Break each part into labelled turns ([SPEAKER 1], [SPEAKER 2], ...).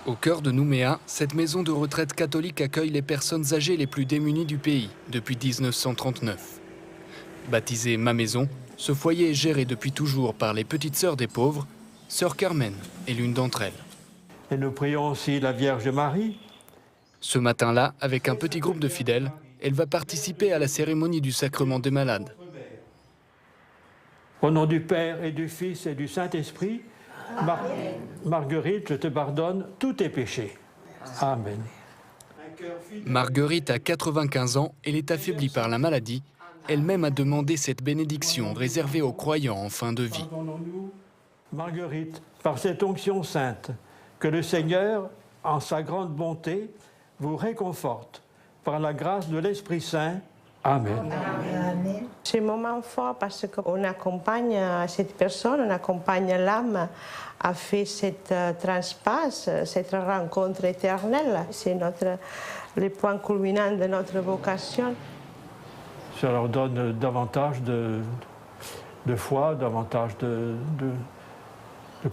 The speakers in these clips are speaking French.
[SPEAKER 1] Au cœur de Nouméa, cette maison de retraite catholique accueille les personnes âgées les plus démunies du pays depuis 1939. Baptisé Ma Maison, ce foyer est géré depuis toujours par les petites sœurs des pauvres. Sœur Carmen est l'une d'entre elles.
[SPEAKER 2] Et nous prions aussi la Vierge Marie.
[SPEAKER 1] Ce matin-là, avec un petit groupe de fidèles, elle va participer à la cérémonie du sacrement des malades.
[SPEAKER 2] Au nom du Père et du Fils et du Saint-Esprit, Marguerite, je te pardonne tous tes péchés. Amen.
[SPEAKER 1] Marguerite a 95 ans, elle est affaiblie par la maladie. Elle-même a demandé cette bénédiction réservée aux croyants en fin de vie.
[SPEAKER 2] Pardonnons-nous, Marguerite, par cette onction sainte, que le Seigneur, en sa grande bonté, vous réconforte par la grâce de l'Esprit Saint. Amen.
[SPEAKER 3] Amen. C'est un moment fort parce qu'on accompagne cette personne, on accompagne l'âme à faire cette transpasse, cette rencontre éternelle. C'est le point culminant de notre vocation.
[SPEAKER 2] Ça leur donne davantage de foi, davantage de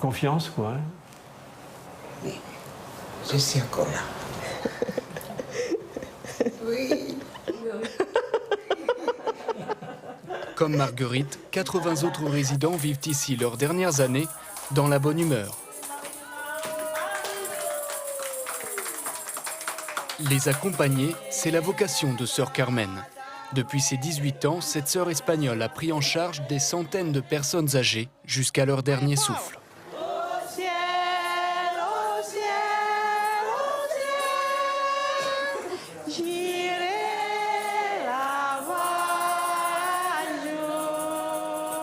[SPEAKER 2] confiance, quoi.
[SPEAKER 4] Oui, je suis encore là. Oui.
[SPEAKER 1] Comme Marguerite, 80 autres résidents vivent ici leurs dernières années dans la bonne humeur. Les accompagner, c'est la vocation de sœur Carmen. Depuis ses 18 ans, cette sœur espagnole a pris en charge des centaines de personnes âgées jusqu'à leur dernier souffle.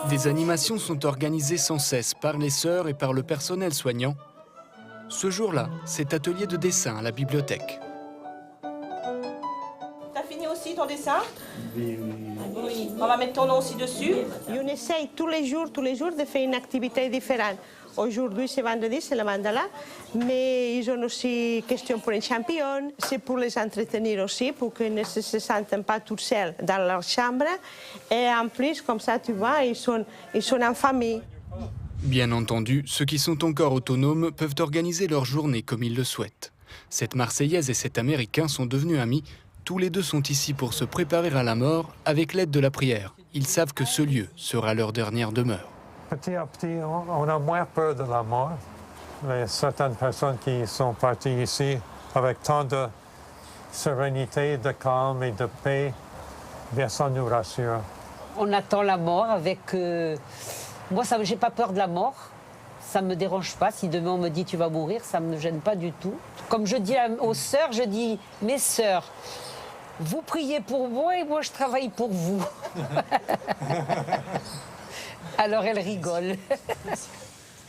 [SPEAKER 1] Des animations sont organisées sans cesse par les sœurs et par le personnel soignant. Ce jour-là, c'est atelier de dessin à la bibliothèque.
[SPEAKER 5] T'as fini aussi ton dessin? Oui. On va mettre ton nom aussi dessus.
[SPEAKER 3] On essaye tous les jours de faire une activité différente. Aujourd'hui, c'est vendredi, c'est le mandala, mais ils ont aussi question pour un champignon. C'est pour les entretenir aussi, pour qu'ils ne se sentent pas tout seuls dans leur chambre. Et en plus, comme ça, tu vois, ils sont en famille.
[SPEAKER 1] Bien entendu, ceux qui sont encore autonomes peuvent organiser leur journée comme ils le souhaitent. Cette Marseillaise et cet Américain sont devenus amis. Tous les deux sont ici pour se préparer à la mort avec l'aide de la prière. Ils savent que ce lieu sera leur dernière demeure.
[SPEAKER 6] Petit à petit, on a moins peur de la mort. Mais certaines personnes qui sont parties ici avec tant de sérénité, de calme et de paix, bien ça nous rassure.
[SPEAKER 7] On attend la mort avec... Moi, j'ai pas peur de la mort. Ça me dérange pas. Si demain on me dit tu vas mourir, ça me gêne pas du tout. Comme je dis aux sœurs, je dis mes sœurs, vous priez pour moi et moi je travaille pour vous. Alors elle rigole.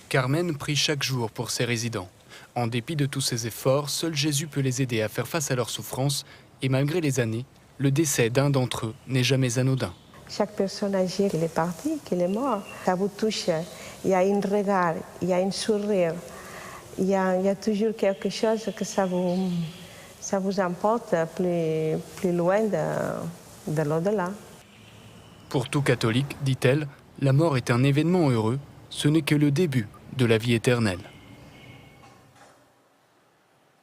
[SPEAKER 1] Carmen prie chaque jour pour ses résidents. En dépit de tous ses efforts, seul Jésus peut les aider à faire face à leurs souffrances. Et malgré les années, le décès d'un d'entre eux n'est jamais anodin.
[SPEAKER 3] Chaque personne âgée qui est partie, qui est morte, ça vous touche. Il y a un regard, il y a un sourire. Il y a toujours quelque chose que ça vous emporte plus loin de l'au-delà.
[SPEAKER 1] Pour tout catholique, dit-elle, la mort est un événement heureux, ce n'est que le début de la vie éternelle.